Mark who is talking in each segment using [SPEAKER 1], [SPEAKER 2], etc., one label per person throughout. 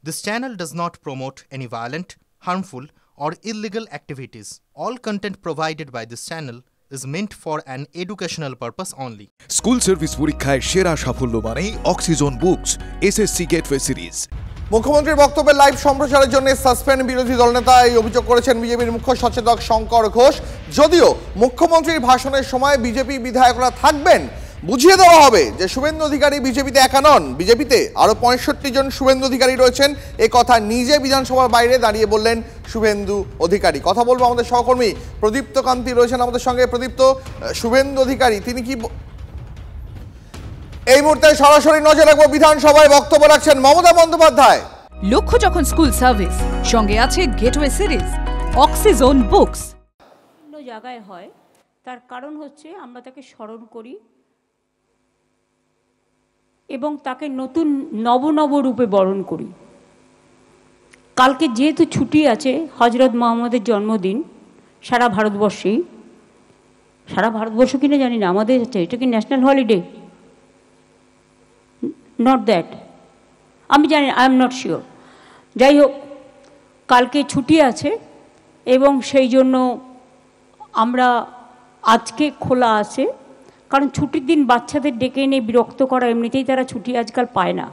[SPEAKER 1] This channel does not promote any violent, harmful, or illegal activities. All content provided by this channel is meant for an educational purpose only.
[SPEAKER 2] School service পরীক্ষায় সেরা সাফল্য মানেই oxygen books SSC gateway series.
[SPEAKER 3] মুখ্যমন্ত্রীর বক্তব্যের live সম্প্রচারের জন্য suspend বিরোধী দলনেতা এই অভিযোগ করেছেন বিজেপির মুখ্য সচেতক শঙ্কর ঘোষ। যদিও মুখ্যমন্ত্রীর ভাষণের সময় বিজেপি বিধায়করা থাকবেন, বুঝিয়ে দেওয়া হবে যে শুভেন্দু অধিকারী বিজেপিতে একা নন, বিজেপিতে আরো 65 জন শুভেন্দু অধিকারী রয়েছেন। এ কথা নিজে বিধানসভার বাইরে দাঁড়িয়ে বললেন শুভেন্দু অধিকারী। কথা বলবো আমাদের সহকর্মী প্রদীপ্ত কান্তি রয়েছেন আমাদের সঙ্গে। প্রদীপ্ত, শুভেন্দু অধিকারী তিনি কি এই মুহূর্তে সরাসরি নজর রাখবো বিধানসভায় বক্তব্য রাখছেন মমতা বন্দ্যোপাধ্যায়।
[SPEAKER 4] লক্ষ্য যখন স্কুল সার্ভিস, সঙ্গে আছে গেটওয়ে সিরিজ, অক্সিজন বুকস।
[SPEAKER 5] অন্য জায়গায় হয়, তার কারণ হচ্ছে আমরা তাকে স্মরণ করি এবং তাকে নতুন নব রূপে বরণ করি। কালকে যেহেতু ছুটি আছে, হজরত মোহাম্মদের জন্মদিন সারা ভারতবর্ষেই, সারা ভারতবর্ষ কিনা জানি না, আমাদের হচ্ছে এটা কি ন্যাশনাল হলিডে? নট দ্যাট, আমি জানি, আই এম নট শিওর। যাই হোক, কালকে ছুটি আছে এবং সেই জন্য আমরা আজকে খোলা আছে, কারণ ছুটির দিন বাচ্চাদের ডেকে এনে বিরক্ত করা, এমনিতেই তারা ছুটি আজকাল পায় না,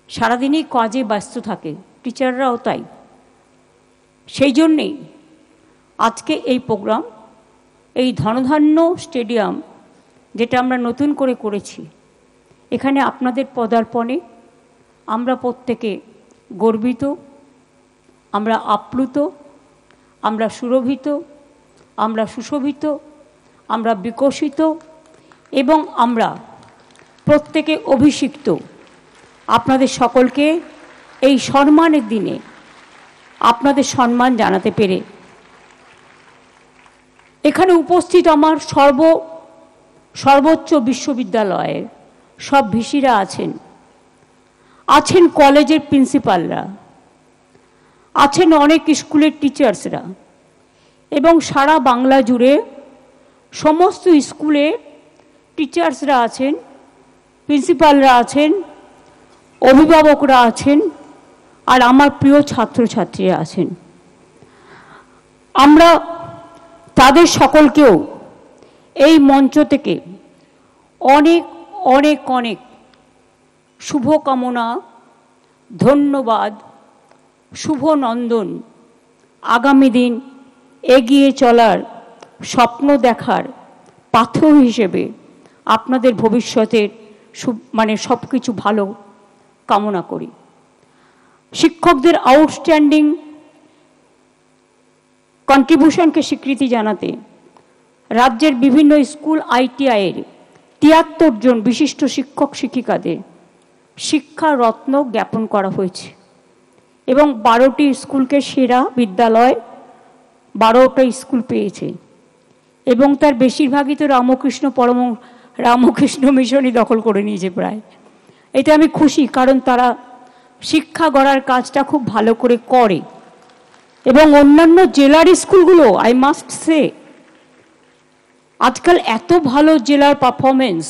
[SPEAKER 5] সারাদিনই কাজে ব্যস্ত থাকে, টিচাররাও তাই। সেই জন্যেই আজকে এই প্রোগ্রাম, এই ধনধান্য স্টেডিয়াম যেটা আমরা নতুন করে করেছি, এখানে আপনাদের পদার্পণে আমরা প্রত্যেকে গর্বিত, আমরা আপ্লুত, আমরা সুরভিত, আমরা সুশোভিত, আমরা বিকশিত এবং আমরা প্রত্যেকে অভিষিক্ত আপনাদের সকলকে এই সম্মানের দিনে আপনাদের সম্মান জানাতে পেরে। এখানে উপস্থিত আমার সর্বোচ্চ বিশ্ববিদ্যালয়ের সব ভিসিরা আছেন কলেজের প্রিন্সিপালরা, আছেন অনেক স্কুলের টিচার্সরা এবং সারা বাংলা জুড়ে সমস্ত স্কুলে টিচার্সরা আছেন, প্রিন্সিপালরা আছেন, অভিভাবকরা আছেন, আর আমার প্রিয় ছাত্রছাত্রীরা আছেন। আমরা তাদের সকলকেও এই মঞ্চ থেকে অনেক অনেক অনেক শুভকামনা, ধন্যবাদ, শুভনন্দন, আগামী দিন এগিয়ে চলার, স্বপ্ন দেখার পাথর হিসেবে আপনাদের ভবিষ্যতের সব কিছু ভালো কামনা করি। শিক্ষকদের আউটস্ট্যান্ডিং কন্ট্রিবিউশনকে স্বীকৃতি জানাতে রাজ্যের বিভিন্ন স্কুল ITIয়ের 73 জন বিশিষ্ট শিক্ষক শিক্ষিকাদের শিক্ষা রত্ন জ্ঞাপন করা হয়েছে এবং 12টি স্কুলকে সেরা বিদ্যালয় 12টা স্কুল পেয়েছে এবং তার বেশিরভাগই তো রামকৃষ্ণ মিশনই দখল করে নিয়েছে প্রায়। এতে আমি খুশি, কারণ তারা শিক্ষা গড়ার কাজটা খুব ভালো করে এবং অন্যান্য জেলার স্কুলগুলো, আই মাস্ট সে, আজকাল এত ভালো জেলার পারফরমেন্স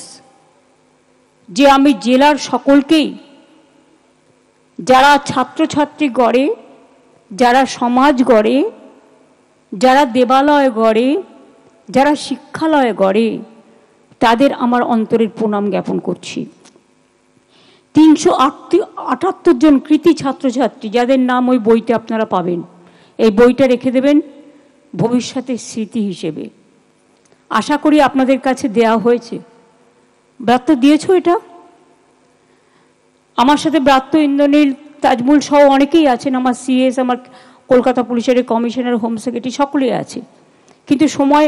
[SPEAKER 5] যে আমি জেলার সকলকেই, যারা ছাত্রছাত্রী গড়ে, যারা সমাজ গড়ে, যারা দেবালয় গড়ে, যারা শিক্ষালয় গড়ে, তাদের আমার অন্তরের প্রণাম জ্ঞাপন করছি। 378 জন কৃতি ছাত্রছাত্রী, যাদের নাম ওই বইতে আপনারা পাবেন, এই বইটা রেখে দেবেন ভবিষ্যতের স্মৃতি হিসেবে। আশা করি আপনাদের কাছে দেয়া হয়েছে। ব্রাত্য দিয়েছো এটা? আমার সাথে ব্রাত্য, ইন্দ্রনীল, তাজমুল সহ অনেকেই আছেন, আমার CS, আমার কলকাতা পুলিশের কমিশনার, হোম সেক্রেটারি, সকলেই আছে, কিন্তু সময়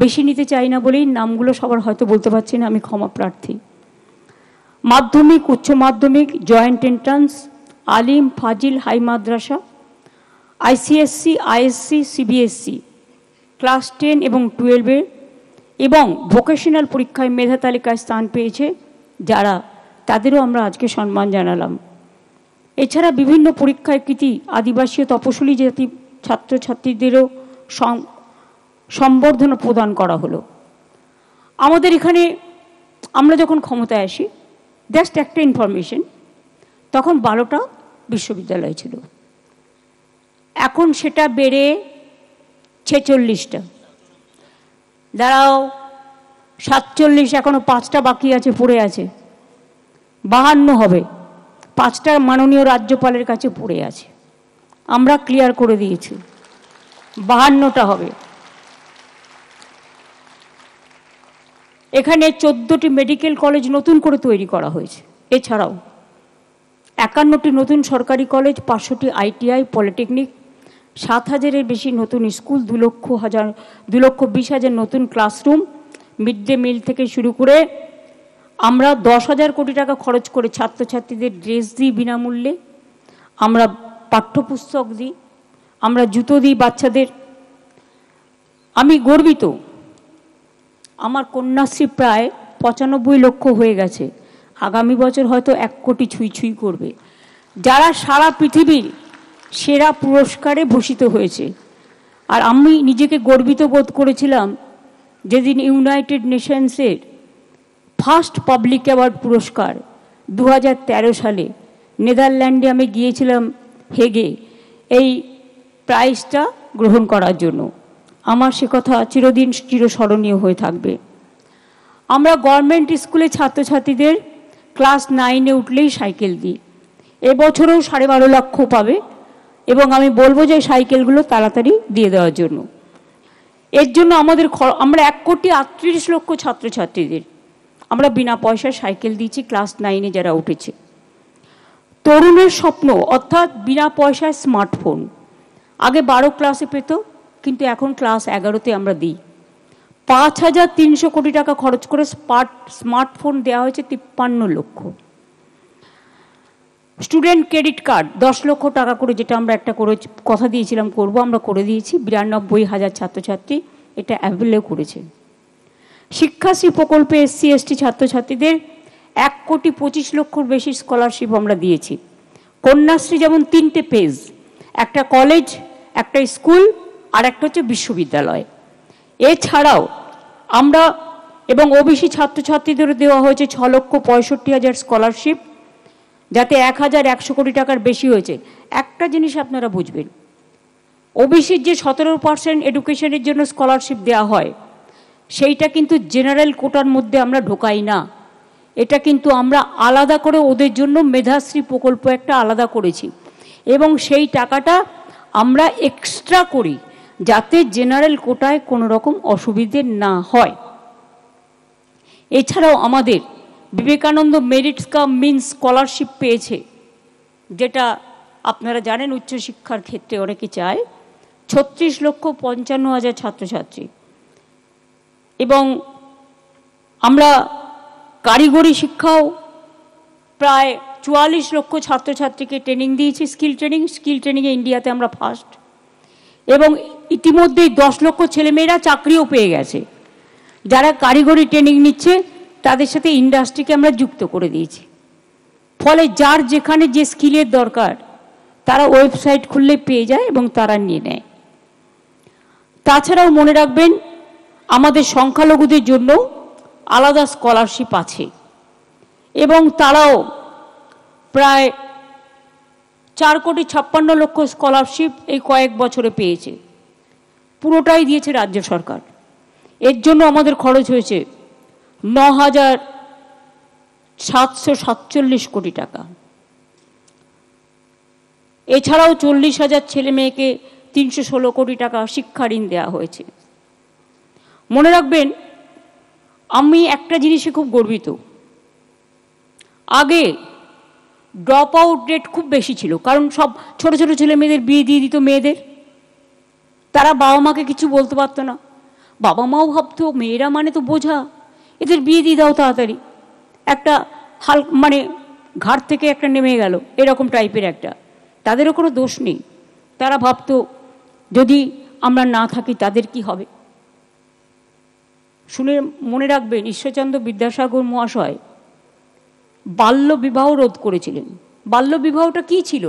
[SPEAKER 5] বেশি নিতে চাই না বলেই নামগুলো সবার হয়তো বলতে পারছি না, আমি ক্ষমা প্রার্থী। মাধ্যমিক, উচ্চ মাধ্যমিক, জয়েন্ট এন্ট্রান্স, আলিম, ফাজিল, হাই মাদ্রাসা, ICSC, ISC, CBSE, ক্লাস 10 এবং 12 এবং ভোকেশনাল পরীক্ষায় মেধা তালিকায় স্থান পেয়েছে যারা, তাদেরও আমরা আজকে সম্মান জানালাম। এছাড়া বিভিন্ন পরীক্ষায় কৃতি আদিবাসী ও তপশিলি জাতি ছাত্রছাত্রীদেরও সম্বর্ধনা প্রদান করা হলো। আমাদের এখানে আমরা যখন ক্ষমতায় আসি, জাস্ট একটা ইনফরমেশন, তখন 12টা বিশ্ববিদ্যালয় ছিল, এখন সেটা বেড়ে 46টা। দাঁড়াও, 47, এখনো 5টা বাকি আছে, পড়ে আছে। 52 হবে, 5টা মাননীয় রাজ্যপালের কাছে পড়ে আছে, আমরা ক্লিয়ার করে দিয়েছি, 52টা হবে। এখানে 14টি মেডিকেল কলেজ নতুন করে তৈরি করা হয়েছে। এছাড়াও 51টি নতুন সরকারি কলেজ, 500টি ITI, পলিটেকনিক, 7,000-এর বেশি নতুন স্কুল, 2,20,000 নতুন ক্লাসরুম, মিড ডে মিল থেকে শুরু করে আমরা 10,000 কোটি টাকা খরচ করে ছাত্রছাত্রীদের ড্রেস দিই বিনামূল্যে, আমরা পাঠ্যপুস্তক দিই, আমরা জুতো দিই বাচ্চাদের। আমি গর্বিত, আমার কন্যাশ্রী প্রায় 95 লক্ষ হয়ে গেছে, আগামী বছর হয়তো 1 কোটি ছুঁই করবে, যারা সারা পৃথিবীর সেরা পুরস্কারে ভূষিত হয়েছে। আর আমি নিজেকে গর্বিত বোধ করেছিলাম যেদিন ইউনাইটেড নেশনসের ফার্স্ট পাবলিক অ্যাওয়ার্ড পুরস্কার 2013 সালে নেদারল্যান্ডে আমি গিয়েছিলাম হেগে এই প্রাইজটা গ্রহণ করার জন্য। আমার সে কথা চিরদিন চিরস্মরণীয় হয়ে থাকবে। আমরা গভর্নমেন্ট স্কুলে ছাত্রছাত্রীদের ক্লাস 9-এ উঠলেই সাইকেল দিই, এবছরেও 12.5 লক্ষ পাবে, এবং আমি বলবো যে সাইকেলগুলো তাড়াতাড়ি দিয়ে দেওয়ার জন্য। এর জন্য আমরা 1,38 লক্ষ ছাত্রছাত্রীদের আমরা বিনা পয়সায় সাইকেল দিয়েছি, ক্লাস 9-এ যারা উঠেছে। তরুণের স্বপ্ন অর্থাৎ বিনা পয়সায় স্মার্টফোন, আগে 12 ক্লাসে পেত, কিন্তু এখন ক্লাস 11-তে আমরা দিই। 5,300 কোটি টাকা খরচ করে স্মার্টফোন দেওয়া হয়েছে 53 লক্ষ। স্টুডেন্ট ক্রেডিট কার্ড 10 লক্ষ টাকা করে, যেটা আমরা একটা করে কথা দিয়েছিলাম করব, আমরা করে দিয়েছি। 92,000 ছাত্রছাত্রী এটা অ্যাভেলেও করেছে। শিক্ষাশ্রী প্রকল্পে SC ST ছাত্রছাত্রীদের 1,25 লক্ষর বেশি স্কলারশিপ আমরা দিয়েছি। কন্যাশ্রী যেমন 3টে পেজ, একটা কলেজ, একটা স্কুল, আর একটা হচ্ছে বিশ্ববিদ্যালয়। এছাড়াও আমরা এবং OBC ছাত্রছাত্রীদের দেওয়া হয়েছে 6,65,000 স্কলারশিপ, যাতে 1,100 কোটি টাকার বেশি হয়েছে। একটা জিনিস আপনারা বুঝবেন, OBCর যে 17% এডুকেশনের জন্য স্কলারশিপ দেওয়া হয়, সেইটা কিন্তু জেনারেল কোটার মধ্যে আমরা ঢোকাই না, এটা কিন্তু আমরা আলাদা করে ওদের জন্য মেধাশ্রী প্রকল্প একটা আলাদা করেছি, এবং সেই টাকাটা আমরা এক্সট্রা করি যাতে জেনারেল কোটায় কোনো রকম অসুবিধে না হয়। এছাড়াও আমাদের বিবেকানন্দ মেরিটস কাম মিনস স্কলারশিপ পেয়েছে, যেটা আপনারা জানেন উচ্চশিক্ষার ক্ষেত্রে অনেকে চায়। 36,55,000 ছাত্রছাত্রী, এবং আমরা কারিগরি শিক্ষাও প্রায় 44 লক্ষ ছাত্রছাত্রীকে ট্রেনিং দিয়েছি, স্কিল ট্রেনিংয়ে ইন্ডিয়াতে আমরা ফার্স্ট, এবং ইতিমধ্যেই 10 লক্ষ ছেলেমেয়েরা চাকরিও পেয়ে গেছে। যারা কারিগরি ট্রেনিং নিচ্ছে তাদের সাথে ইন্ডাস্ট্রিকে আমরা যুক্ত করে দিয়েছি, ফলে যার যেখানে যে স্কিলের দরকার তারা ওয়েবসাইট খুললে পেয়ে যায় এবং তারা নিয়ে নেয়। তাছাড়াও মনে রাখবেন, আমাদের সংখ্যালঘুদের জন্য আলাদা স্কলারশিপ আছে, এবং তারাও প্রায় 4,56,00,000 স্কলারশিপ এই কয়েক বছরে পেয়েছে, পুরোটাই দিয়েছে রাজ্য সরকার। এর জন্য আমাদের খরচ হয়েছে 9,747 কোটি টাকা। এছাড়াও 40,000 ছেলে মেয়েকে 316 কোটি টাকা শিক্ষা ঋণ দেওয়া হয়েছে। মনে রাখবেন, আমি একটা জিনিসে খুব গর্বিত, আগে ড্রপ আউট রেট খুব বেশি ছিল, কারণ সব ছোট ছোট ছেলে মেয়েদের বিয়ে দিয়ে দিত মেয়েদের, তারা বাবা মাকে কিছু বলতে পারতো না, বাবা মাও ভাবতো মেয়েরা মানে তো বোঝা, এদের বিয়ে দিয়ে দাও তাড়াতাড়ি, একটা মানে ঘাট থেকে একটা নেমে গেল এরকম টাইপের একটা, তাদেরও কোনো দোষ নেই, তারা ভাবতো যদি আমরা না থাকি তাদের কি হবে। শুনে মনে রাখবেন, ঈশ্বরচন্দ্র বিদ্যাসাগর মহাশয় বাল্য বিবাহ রোধ করেছিলেন। বাল্য বিবাহটা কি ছিল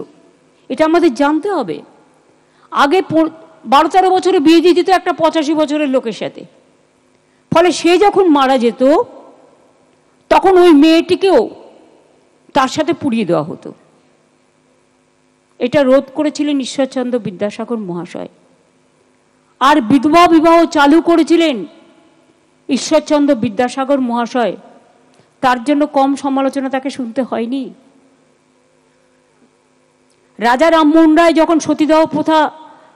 [SPEAKER 5] এটা আমাদের জানতে হবে। আগে 12-13 বছরে বিয়ে দিয়ে দিত একটা 85 বছরের লোকের সাথে, ফলে সে যখন মারা যেত তখন ওই মেয়েটিকেও তার সাথে পুড়িয়ে দেওয়া হতো। এটা রোধ করেছিলেন ঈশ্বরচন্দ্র বিদ্যাসাগর মহাশয়। আর বিধবা বিবাহ চালু করেছিলেন ঈশ্বরচন্দ্র বিদ্যাসাগর মহাশয়। তার জন্য কম সমালোচনা তাকে শুনতে হয়নি। রাজা রামমোহন রায় যখন সতীদাহ প্রথা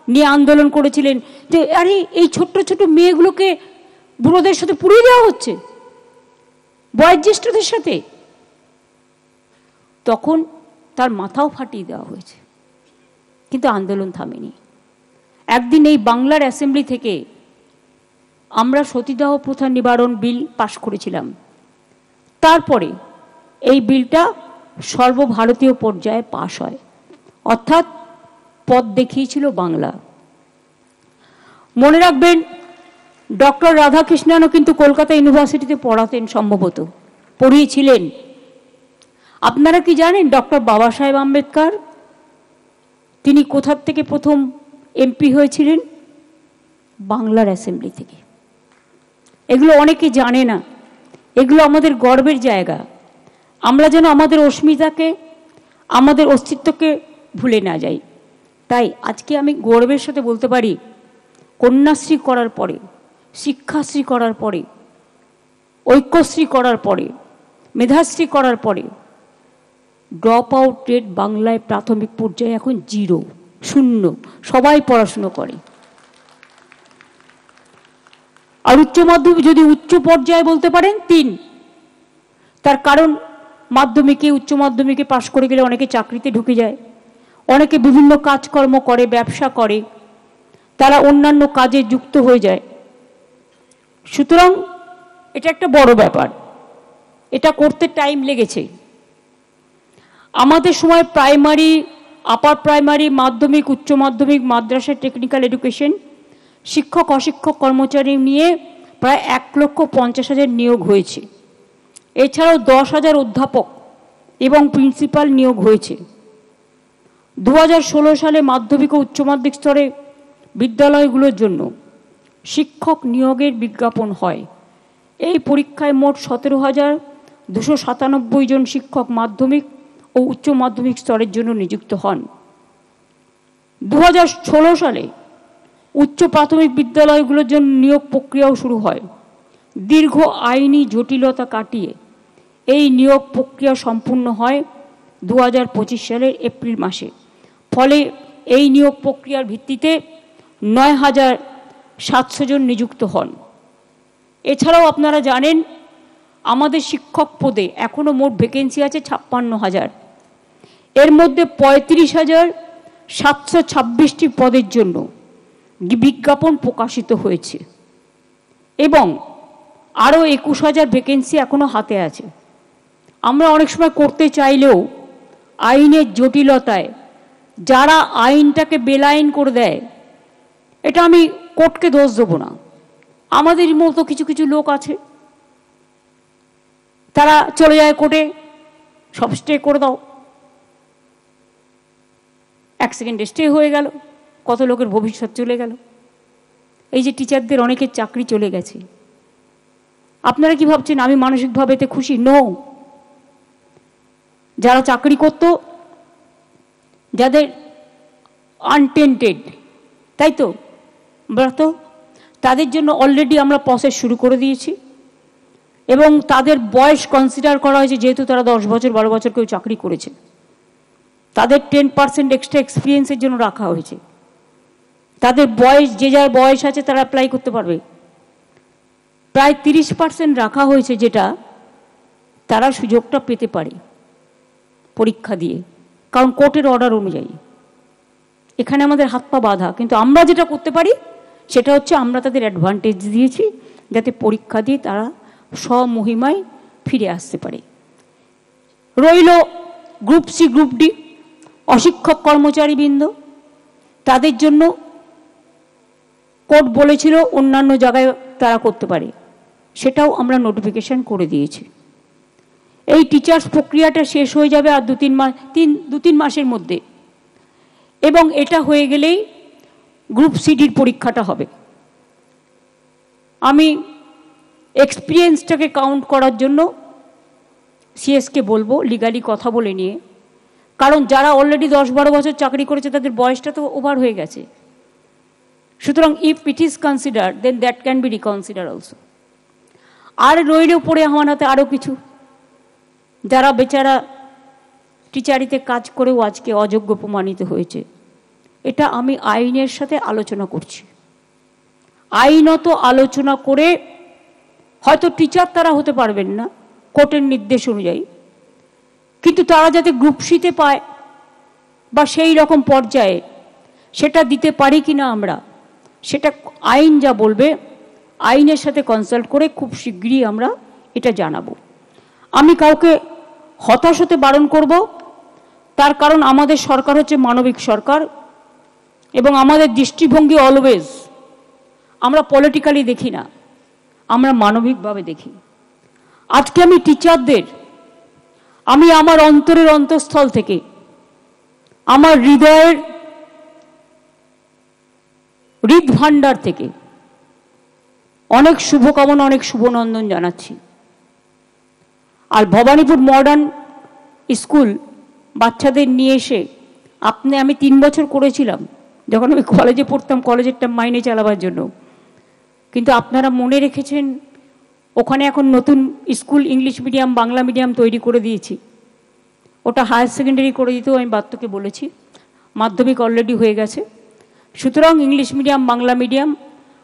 [SPEAKER 5] নিয়ে আন্দোলন করেছিলেন যে আরে এই ছোট্ট ছোট্ট মেয়েগুলোকে বুড়োদের সাথে পুড়িয়ে দেওয়া হচ্ছে, বয়োজ্যেষ্ঠদের সাথে, তখন তার মাথাও ফাটিয়ে দেওয়া হয়েছে, কিন্তু আন্দোলন থামেনি। একদিন এই বাংলার অ্যাসেম্বলি থেকে আমরা সতীদাহ প্রথা নিবারণ বিল পাশ করেছিলাম। তারপরে এই বিলটা সর্বভারতীয় পর্যায়ে পাশ হয়, অর্থাৎ পথ দেখিয়েছিল বাংলা। মনে রাখবেন, ডক্টর রাধাকৃষ্ণনও কিন্তু কলকাতা ইউনিভার্সিটিতে পড়াতেন, সম্ভবত পড়িয়েছিলেন। আপনারা কি জানেন ডক্টর বাবা সাহেব আম্বেদকর তিনি কোথার থেকে প্রথম এমপি হয়েছিলেন? বাংলার অ্যাসেম্বলি থেকে। এগুলো অনেকে জানে না, এগুলো আমাদের গর্বের জায়গা। আমরা যেন আমাদের অস্মিতাকে, আমাদের অস্তিত্বকে ভুলে না যাই। তাই আজকে আমি গর্বের সাথে বলতে পারি, কন্যাশ্রী করার পরে, শিক্ষাশ্রী করার পরে, ঐক্যশ্রী করার পরে, মেধাশ্রী করার পরে ড্রপ আউট রেট বাংলায় প্রাথমিক পর্যায়ে এখন 0, 0। সবাই পড়াশুনো করে। আর উচ্চ মাধ্যমিক, যদি উচ্চ পর্যায়ে বলতে পারেন 3। তার কারণ মাধ্যমিকে, উচ্চ মাধ্যমিকে পাশ করে গেলে অনেকে চাকরিতে ঢুকে যায়, অনেকে বিভিন্ন কাজকর্ম করে, ব্যবসা করে, তারা অন্যান্য কাজে যুক্ত হয়ে যায়। সুতরাং এটা একটা বড় ব্যাপার, এটা করতে টাইম লেগেছে। আমাদের সময় প্রাইমারি, আপার প্রাইমারি, মাধ্যমিক, উচ্চ মাধ্যমিক, মাদ্রাসা, টেকনিক্যাল এডুকেশন, শিক্ষক অশিক্ষক কর্মচারী নিয়ে প্রায় 1,50,000 নিয়োগ হয়েছে। এছাড়াও 10,000 অধ্যাপক এবং প্রিন্সিপাল নিয়োগ হয়েছে। 2016 সালে মাধ্যমিক ও উচ্চ মাধ্যমিক স্তরে বিদ্যালয়গুলোর জন্য শিক্ষক নিয়োগের বিজ্ঞাপন হয়। এই পরীক্ষায় মোট 17,297 জন শিক্ষক মাধ্যমিক ও উচ্চ মাধ্যমিক স্তরের জন্য নিযুক্ত হন। 2016 সালে উচ্চ প্রাথমিক বিদ্যালয়গুলোর জন্য নিয়োগ প্রক্রিয়াও শুরু হয়। দীর্ঘ আইনি জটিলতা কাটিয়ে এই নিয়োগ প্রক্রিয়া সম্পূর্ণ হয় 2025 সালের এপ্রিল মাসে। ফলে এই নিয়োগ প্রক্রিয়ার ভিত্তিতে 9,700 জন নিযুক্ত হন। এছাড়াও আপনারা জানেন, আমাদের শিক্ষক পদে এখনো মোট ভ্যাকেন্সি আছে 56,000। এর মধ্যে 35,726টি পদের জন্য বিজ্ঞাপন প্রকাশিত হয়েছে এবং আরও 21,000 ভ্যাকেন্সি এখনো হাতে আছে। আমরা অনেক সময় করতে চাইলেও আইনের জটিলতায় যারা আইনটাকে বেলাইন করে দেয়, এটা আমি কোর্টকে দোষ দেবো না, আমাদের মতো কিছু কিছু লোক আছে, তারা চলে যায় কোর্টে, সব স্টে করে দাও, 1 সেকেন্ডে স্টে হয়ে গেল, কত লোকের ভবিষ্যৎ চলে গেল। এই যে টিচারদের অনেকের চাকরি চলে গেছে, আপনারা কি ভাবছেন আমি মানসিকভাবে এতে খুশি? নো। যারা চাকরি করত, যাদের আনটেন্টেড, তাই তো ব্রত, তাদের জন্য অলরেডি আমরা প্রসেস শুরু করে দিয়েছি এবং তাদের বয়স কনসিডার করা হয়েছে, যেহেতু তারা 10 বছর 12 বছর কেউ চাকরি করেছে, তাদের 10% এক্সট্রা এক্সপিরিয়েন্সের জন্য রাখা হয়েছে। তাদের বয়স, যে যার বয়স আছে তারা অ্যাপ্লাই করতে পারবে। প্রায় 30% রাখা হয়েছে, যেটা তারা সুযোগটা পেতে পারে পরীক্ষা দিয়ে, কারণ কোর্টের অর্ডার অনুযায়ী। এখানে আমাদের হাত পা বাঁধা, কিন্তু আমরা যেটা করতে পারি সেটা হচ্ছে আমরা তাদের অ্যাডভান্টেজ দিয়েছি যাতে পরীক্ষা দিয়ে তারা স্বমহিমায় ফিরে আসতে পারে। রইল গ্রুপ সি, গ্রুপ ডি, অশিক্ষক কর্মচারীবৃন্দ, তাদের জন্য কোর্ট বলেছিল অন্যান্য জায়গায় তারা করতে পারে, সেটাও আমরা নোটিফিকেশন করে দিয়েছি। এই টিচার্স প্রক্রিয়াটা শেষ হয়ে যাবে আর 2-3 মাসের মধ্যে, এবং এটা হয়ে গেলেই গ্রুপ সিডির পরীক্ষাটা হবে। আমি এক্সপিরিয়েন্সটাকে কাউন্ট করার জন্য সিএসকে বলবো, লিগালি কথা বলে নিয়ে কারণ যারা অলরেডি 10-12 বছর চাকরি করেছে তাদের বয়সটা তো ওভার হয়ে গেছে। সুতরাং if it is consider then that can be reconsider also. আর রইল পড়ে আমার হাতে আরও কিছু, যারা বেচারা টিচারিতে কাজ করেও আজকে অযোগ্য প্রমাণিত হয়েছে। এটা আমি আইনের সাথে আলোচনা করছি, আইনত আলোচনা করে, হয়তো টিচার তারা হতে পারবেন না কোর্টের নির্দেশ অনুযায়ী, কিন্তু তারা যাতে গ্রুপ সিতে পায় বা সেই রকম পর্যায়ে সেটা দিতে পারি কি না আমরা, সেটা আইন যা বলবে আইনের সাথে কনসাল্ট করে খুব শীঘ্রই আমরা এটা জানাবো। আমি কাউকে হতাশ হতে বারণ করব, তার কারণ আমাদের সরকার হচ্ছে মানবিক সরকার এবং আমাদের দৃষ্টিভঙ্গি অলওয়েজ আমরা পলিটিক্যালি দেখি না, আমরা মানবিকভাবে দেখি। আজকে আমি টিচারদের, আমি আমার অন্তরের অন্তঃস্থল থেকে, আমার হৃদয়ের হৃদভাণ্ডার থেকে অনেক শুভকামনা, অনেক শুভনন্দন জানাচ্ছি। আর ভবানীপুর মডার্ন স্কুল বাচ্চাদের নিয়ে এসে আমি 3 বছর করেছিলাম যখন আমি কলেজে পড়তাম, কলেজেরটা মাইনে চালাবার জন্য। কিন্তু আপনারা মনে রেখেছেন ওখানে এখন নতুন school English medium Bangla medium তৈরি করে দিয়েছি। ওটা হায়ার সেকেন্ডারি করে দিতেও আমি বাত্যকে বলেছি, মাধ্যমিক অলরেডি হয়ে গেছে। সুতরাং ইংলিশ মিডিয়াম বাংলা মিডিয়াম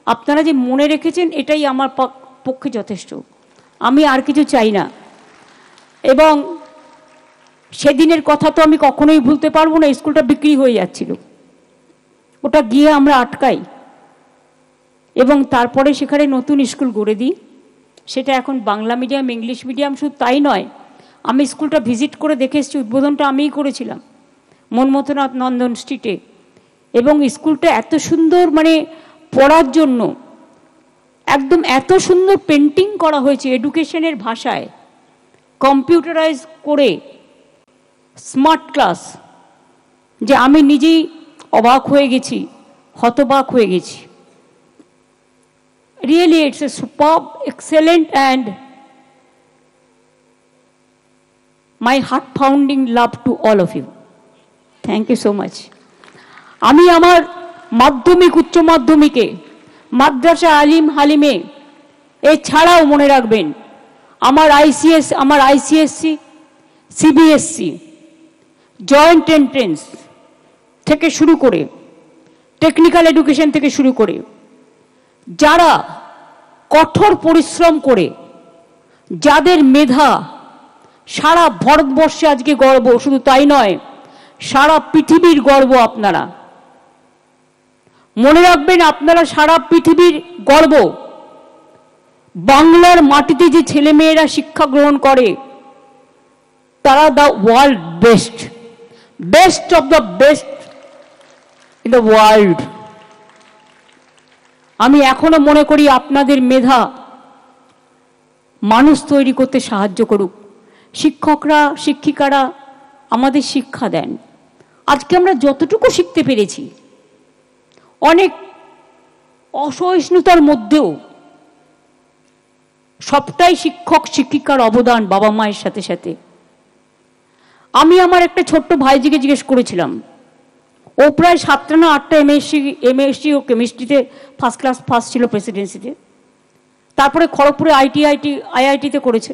[SPEAKER 5] আপনারা যে মনে রেখেছেন এটাই আমার পক্ষে যথেষ্ট, আমি আর কিছু চাই না। এবং সেদিনের কথা তো আমি কখনোই ভুলতে পারবো না, স্কুলটা বিক্রি হয়ে যাচ্ছিল, ওটা গিয়ে আমরা আটকাই এবং তারপরে সেখানে নতুন স্কুল গড়ে দিই। সেটা এখন বাংলা মিডিয়াম ইংলিশ মিডিয়াম। শুধু তাই নয়, আমি স্কুলটা ভিজিট করে দেখে এসেছি, উদ্বোধনটা আমিই করেছিলাম মনমথনাথ নন্দন স্ট্রিটে। এবং স্কুলটা এত সুন্দর, মানে পড়ার জন্য একদম এত সুন্দর পেন্টিং করা হয়েছে এডুকেশনের ভাষায়, কম্পিউটারাইজ করে স্মার্ট ক্লাস, যে আমি নিজেই অবাক হয়ে গেছি, হতবাক হয়ে গেছি। Really, it's a superb, excellent and my heart-pounding love to all of you. Thank you so much. আমি আমার মাধ্যমিক উচ্চ মাধ্যমিকে মাদ্রাসা আলিম হালিমে এছাড়াও মনে রাখবেন আমার আইসিএসসি সিবিএসসি জয়েন্ট এন্ট্রেন্স থেকে শুরু করে টেকনিক্যাল এডুকেশন থেকে শুরু করে যারা কঠোর পরিশ্রম করে, যাদের মেধা সারা ভারতবর্ষে আজকে গর্ব, শুধু তাই নয় সারা পৃথিবীর গর্ব। আপনারা মনে রাখবেন, আপনারা সারা পৃথিবীর গর্ব। বাংলার মাটিতে যে ছেলেমেয়েরা শিক্ষা গ্রহণ করে তারা the world best, best of the best in the world. আমি এখনো মনে করি আপনাদের মেধা মানুষ তৈরি করতে সাহায্য করুক। শিক্ষকরা শিক্ষিকারা আমাদের শিক্ষা দেন। আজকে আমরা যতটুকু শিখতে পেরেছি, অনেক অসহিষ্ণুতার মধ্যেও সবটাই শিক্ষক শিক্ষিকার অবদান, বাবা মায়ের সাথে সাথে। আমি আমার একটা ছোট্ট ভাইজিকে জিজ্ঞেস করেছিলাম, ও প্রায় 7টা না 8টা এমএসসি ও কেমিস্ট্রিতে ফার্স্ট ক্লাস ফার্স্ট ছিল প্রেসিডেন্সিতে। তারপরে খড়গপুরে আইআইটিতে করেছে,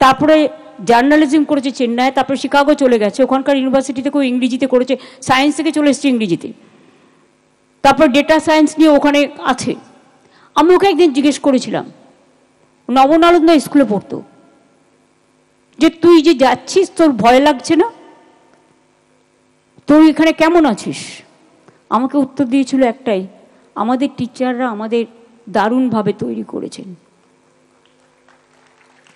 [SPEAKER 5] তারপরে জার্নালিজম করেছে চেন্নাই, তারপরে শিকাগো চলে গেছে, ওখানকার ইউনিভার্সিটি থেকেও ইংরেজিতে করেছে, সায়েন্স থেকে চলে এসেছে ইংরেজিতে, তারপর ডেটা সায়েন্স নিয়ে ওখানে আছে। আমি ওকে একদিন জিজ্ঞেস করেছিলাম, নবনালন্দা স্কুলে পড়তো, যে তুই যে যাচ্ছিস তোর ভয় লাগছে না, তুই এখানে কেমন আছিস? আমাকে উত্তর দিয়েছিল একটাই, আমাদের টিচাররা আমাদের দারুণভাবে তৈরি করেছেন।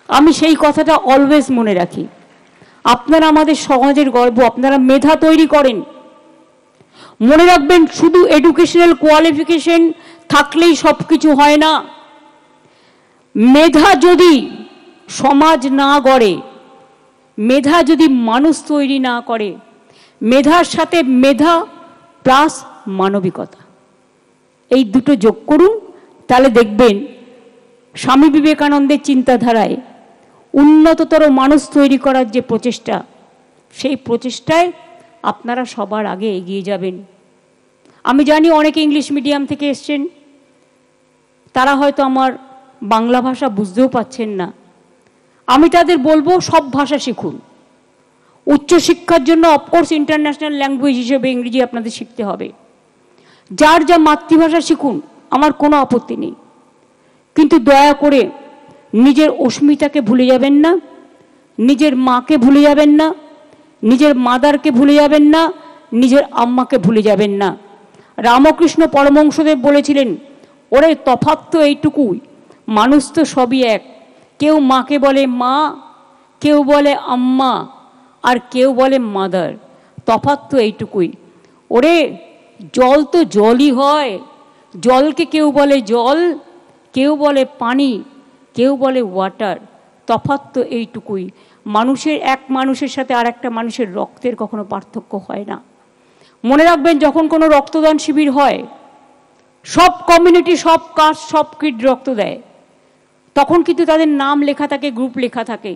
[SPEAKER 5] আমি সেই কথাটা অলওয়েজ মনে রাখি। আপনারা আমাদের সমাজের গর্ব, আপনারা মেধা তৈরি করেন। মনে রাখবেন, শুধু এডুকেশনাল কোয়ালিফিকেশন থাকলেই সব কিছু হয় না। মেধা যদি সমাজ না গড়ে, মেধা যদি মানুষ তৈরি না করে, মেধার সাথে মেধা প্লাস মানবিকতা, এই দুটো যোগ করুন, তাহলে দেখবেন স্বামী বিবেকানন্দের চিন্তাধারায় উন্নততর মানুষ তৈরি করার যে প্রচেষ্টা, সেই প্রচেষ্টায় আপনারা সবার আগে এগিয়ে যাবেন। আমি জানি অনেকে ইংলিশ মিডিয়াম থেকে এসছেন, তারা হয়তো আমার বাংলা ভাষা বুঝতেও পাচ্ছেন না। আমি তাদের বলবো সব ভাষা শিখুন। উচ্চশিক্ষার জন্য অফকোর্স ইন্টারন্যাশনাল ল্যাঙ্গুয়েজ হিসেবে ইংরেজি আপনাদের শিখতে হবে। যার যা মাতৃভাষা শিখুন, আমার কোনো আপত্তি নেই, কিন্তু দয়া করে নিজের অস্মিতাকে ভুলে যাবেন না, নিজের মাকে ভুলে যাবেন না, নিজের মাদারকে ভুলে যাবেন না, নিজের আম্মাকে ভুলে যাবেন না। রামকৃষ্ণ পরমহংসদেব বলেছিলেন, ওরে তফাৎ তো এইটুকুই, মানুষ তো সবই এক। কেউ মাকে বলে মা, কেউ বলে আম্মা, আর কেউ বলে মাদার। তফাৎ তো এইটুকুই। ওরে জল তো জলই হয়, জলকে কেউ বলে জল, কেউ বলে পানি, কেউ বলে ওয়াটার। তফাৎ তো এইটুকুই। মানুষের এক মানুষের সাথে আর একটা মানুষের রক্তের কখনো পার্থক্য হয় না। মনে রাখবেন, যখন কোনো রক্তদান শিবির হয়, সব কমিউনিটি, সব কাস্ট, সব কিড রক্ত দেয়, তখন কিন্তু তাদের নাম লেখা থাকে, গ্রুপ লেখা থাকে।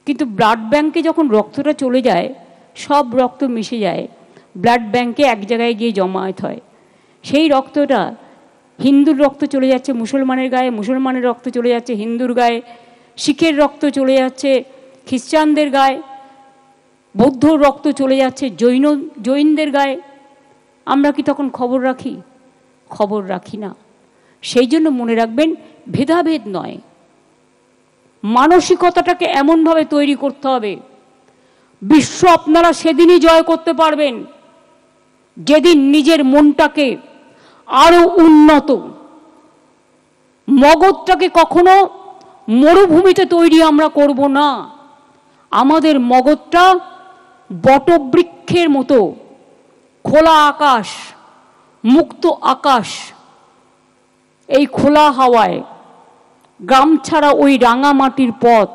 [SPEAKER 5] কিন্তু ব্লাড ব্যাংকে যখন রক্তটা চলে যায়, সব রক্ত মিশে যায়, ব্লাড ব্যাংকে এক জায়গায় গিয়ে জমায়েত হয়। সেই রক্তটা, হিন্দুর রক্ত চলে যাচ্ছে মুসলমানের গায়ে, মুসলমানের রক্ত চলে যাচ্ছে হিন্দুর গায়ে, শিখের রক্ত চলে যাচ্ছে খ্রিস্টানদের গায়ে, বৌদ্ধর রক্ত চলে যাচ্ছে জৈনদের গায়ে। আমরা কি তখন খবর রাখি? খবর রাখি না। সেই জন্য মনে রাখবেন, ভেদাভেদ নয়, মানসিকতাটাকে এমনভাবে তৈরি করতে হবে। বিশ্ব আপনারা সেদিনই জয় করতে পারবেন যেদিন নিজের মনটাকে আরো উন্নত, মগজটাকে কখনো মরুভূমিতে তৈরি আমরা করব না। আমাদের মগজটা বটবৃক্ষের মতো খোলা আকাশ, মুক্ত আকাশ, এই খোলা হাওয়ায়, গ্রাম ছাড়া ওই রাঙামাটির পথ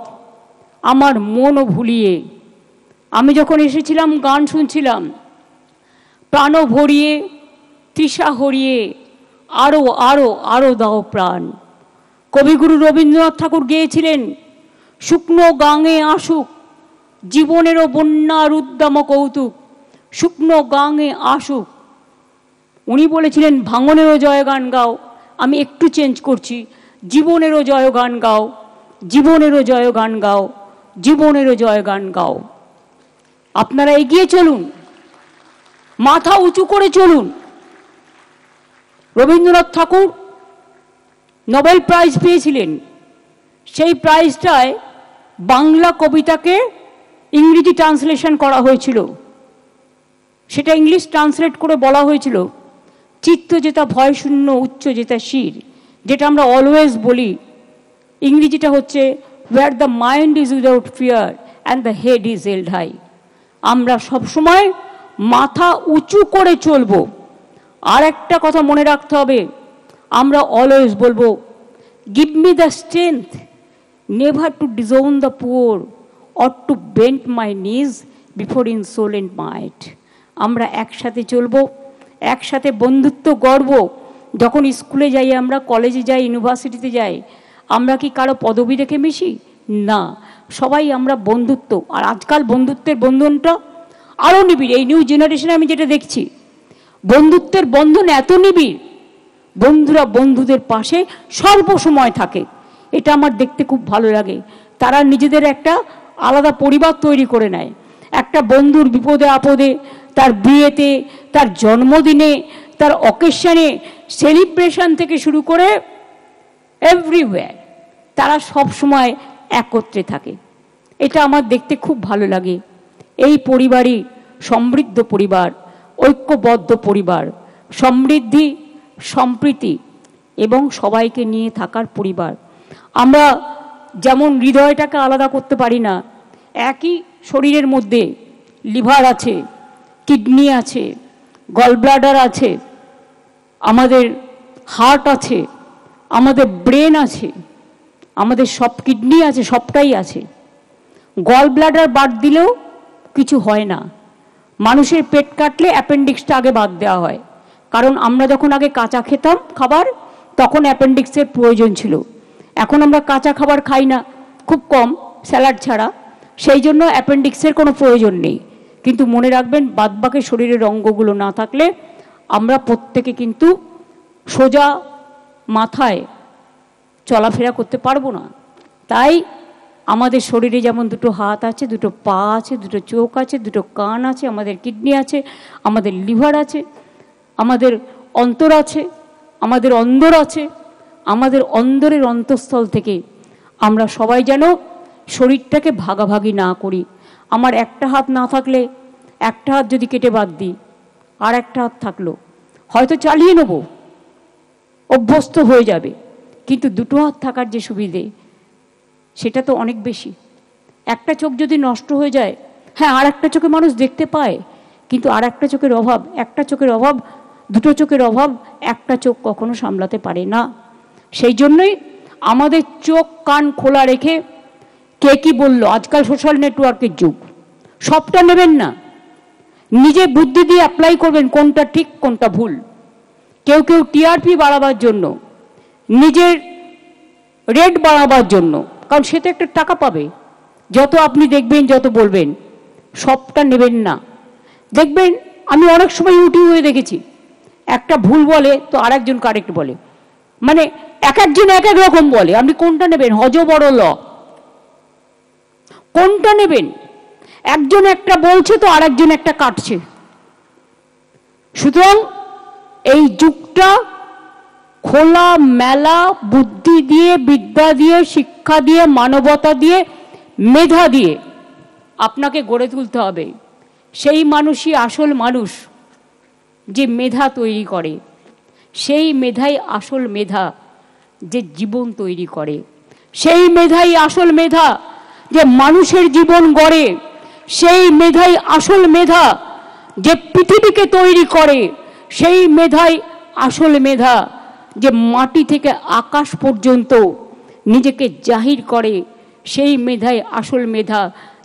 [SPEAKER 5] আমার মনও ভুলিয়ে। আমি যখন এসেছিলাম গান শুনছিলাম, প্রাণ ভরিয়ে তৃষা হরিয়ে আরো আরো আরো দাও প্রাণ। কবিগুরু রবীন্দ্রনাথ ঠাকুর গেয়েছিলেন, শুকনো গাঙে আসুক জীবনেরও বন্যার উদ্দাম কৌতুক, শুকনো গাঙে আসুক। উনি বলেছিলেন ভাঙনেরও জয়গান গাও, আমি একটু চেঞ্জ করছি, জীবনেরও জয়গান গাও, জীবনেরও জয়গান গাও, জীবনেরও জয়গান গাও। আপনারা এগিয়ে চলুন, মাথা উঁচু করে চলুন। রবীন্দ্রনাথ ঠাকুর নোবেল প্রাইজ পেয়েছিলেন, সেই প্রাইজটায় বাংলা কবিতাকে ইংরেজি ট্রান্সলেশন করা হয়েছিল। সেটা ইংলিশ ট্রান্সলেট করে বলা হয়েছিল, চিত্ত যেটা ভয় শূন্য, উচ্চ যেটা শির, যেটা আমরা অলওয়েজ বলি। ইংরেজিটা হচ্ছে where the mind is without fear and the head is held high. আমরা সবসময় মাথা উঁচু করে চলব। আর একটা কথা মনে রাখতে হবে, আমরা অলওয়েজ বলবো, give me the strength never to disown the poor or to bend my knees before ইনসোলেন্ট মাইট। আমরা একসাথে চলবো, একসাথে বন্ধুত্ব গড়ব। যখন স্কুলে যাই, আমরা কলেজে যাই, ইউনিভার্সিটিতে যাই, আমরা কি কারো পদবি দেখে মিশি? না, সবাই আমরা বন্ধুত্ব। আর আজকাল বন্ধুত্বের বন্ধনটা আরও নিবিড়। এই নিউ জেনারেশনে আমি যেটা দেখছি, বন্ধুত্বের বন্ধন এত নিবিড়, বন্ধুরা বন্ধুদের পাশে সর্বসময় থাকে। এটা আমার দেখতে খুব ভালো লাগে। তারা নিজেদের একটা আলাদা পরিবার তৈরি করে নেয়। একটা বন্ধুর বিপদে আপদে, তার বিয়েতে, তার জন্মদিনে, তার অকেশনে, সেলিব্রেশন থেকে শুরু করে এভরিওয়্যার তারা সব সময় একত্রে থাকে। এটা আমার দেখতে খুব ভালো লাগে। এই পরিবারই সমৃদ্ধ পরিবার, ঐক্যবদ্ধ পরিবার, সমৃদ্ধি, সম্প্রীতি এবং সবাইকে নিয়ে থাকার পরিবার। আমরা যেমন হৃদয়টাকে আলাদা করতে পারি না, একই শরীরের মধ্যে লিভার আছে, কিডনি আছে, গলব্লাডার আছে, আমাদের হার্ট আছে, আমাদের ব্রেন আছে, আমাদের সব কিডনি আছে, সবটাই আছে। গল ব্লাডার বাদ দিলেও কিছু হয় না। মানুষের পেট কাটলে অ্যাপেন্ডিক্সটা আগে বাদ দেওয়া হয়, কারণ আমরা যখন আগে কাঁচা খেতাম খাবার, তখন অ্যাপেন্ডিক্সের প্রয়োজন ছিল। এখন আমরা কাঁচা খাবার খাই না, খুব কম, স্যালাড ছাড়া। সেই জন্য অ্যাপেন্ডিক্সের কোনো প্রয়োজন নেই। কিন্তু মনে রাখবেন, বাদবাকি শরীরের অঙ্গগুলো না থাকলে আমরা প্রত্যেকে কিন্তু সোজা মাথায় চলাফেরা করতে পারবো না। তাই আমাদের শরীরে যেমন দুটো হাত আছে, দুটো পা আছে, দুটো চোখ আছে, দুটো কান আছে, আমাদের কিডনি আছে, আমাদের লিভার আছে, আমাদের অন্তর আছে, আমাদের অন্দর আছে, আমাদের অন্দরের অন্তঃস্থল থেকে আমরা সবাই যেন শরীরটাকে ভাগাভাগি না করি। আমার একটা হাত না থাকলে, একটা হাত যদি কেটে বাদ দিই, আর একটা হাত থাকলো, হয়তো চালিয়ে নেব, অভ্যস্ত হয়ে যাবে। কিন্তু দুটো হাত থাকার যে সুবিধে, সেটা তো অনেক বেশি। একটা চোখ যদি নষ্ট হয়ে যায়, হ্যাঁ আর একটা চোখে মানুষ দেখতে পায়, কিন্তু আর একটা চোখের অভাব, একটা চোখের অভাব, দুটো চোখের অভাব একটা চোখ কখনো সামলাতে পারে না। সেই জন্যই আমাদের চোখ কান খোলা রেখে, কে কি বললো, আজকাল সোশ্যাল নেটওয়ার্কের যুগ, সবটা নেবেন না, নিজে বুদ্ধি দিয়ে অ্যাপ্লাই করবেন কোনটা ঠিক কোনটা ভুল। কেউ কেউ টিআরপি বাড়াবার জন্য, নিজের রেট বাড়াবার জন্য, কারণ সে তো একটা টাকা পাবে, যত আপনি দেখবেন যত বলবেন, সবটা নেবেন না। দেখবেন আমি অনেক সময় ইউটিউবে দেখেছি, একটা ভুল বলে তো আরেকজন কারেক্ট বলে, মানে এক একজন এক এক রকম বলে। আপনি কোনটা নেবেন? হজ বড় ল, কোনটা নেবেন? একজন একটা বলছে তো আরেকজন একটা কাটছে। সুতরাং এই যুগটা খোলা মেলা বুদ্ধি দিয়ে, বিদ্যা দিয়ে, শিক্ষা দিয়ে, মানবতা দিয়ে, মেধা দিয়ে আপনাকে গড়ে তুলতে হবে। সেই মানুষই আসল মানুষ, যে মেধা তৈরি করে। সেই মেধাই আসল মেধা, যে জীবন তৈরি করে। সেই মেধাই আসল মেধা, যে মানুষের জীবন গড়ে। সেই মেধাই আসল মেধা, যে পৃথিবীকে তৈরি করে। সেই মেধাই আসল মেধা, যে মাটি থেকে আকাশ পর্যন্ত নিজেকে জাহির করে। সেই মেধাই আসল মেধা,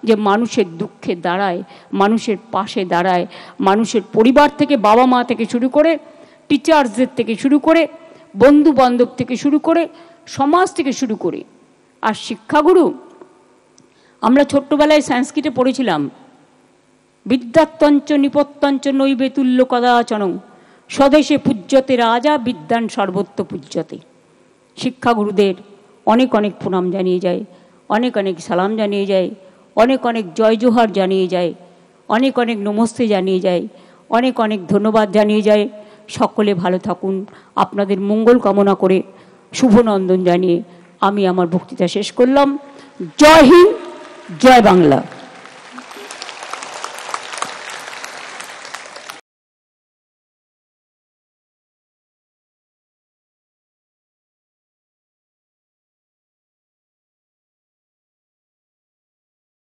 [SPEAKER 5] যে মানুষের দুঃখে দাঁড়ায়, মানুষের পাশে দাঁড়ায়, মানুষের পরিবার থেকে, বাবা মা থেকে শুরু করে, টিচার্সদের থেকে শুরু করে, বন্ধু বান্ধব থেকে শুরু করে, সমাজ থেকে শুরু করে। আর শিক্ষাগুরু, আমরা ছোট্টবেলায় সংস্কৃতে পড়েছিলাম, বিদ্যাত্তঞ্চ নিপত্তঞ্চ নৈবে তুল্য কদাচনং স্বদেশে পূজ্যতে রাজা বিদ্যান সর্বত্র পূজ্যতে। শিক্ষাগুরুদের অনেক অনেক প্রণাম জানিয়ে যায়, অনেক অনেক সালাম জানিয়ে যায়, অনেক অনেক জয় জোহার জানিয়ে যায়, অনেক অনেক নমস্তে জানিয়ে যায়, অনেক অনেক ধন্যবাদ জানিয়ে যায়। সকলে ভালো থাকুন, আপনাদের মঙ্গল কামনা করে, শুভনন্দন জানিয়ে আমি আমার বক্তৃতা শেষ করলাম। জয় হিন্দ, জয় বাংলা।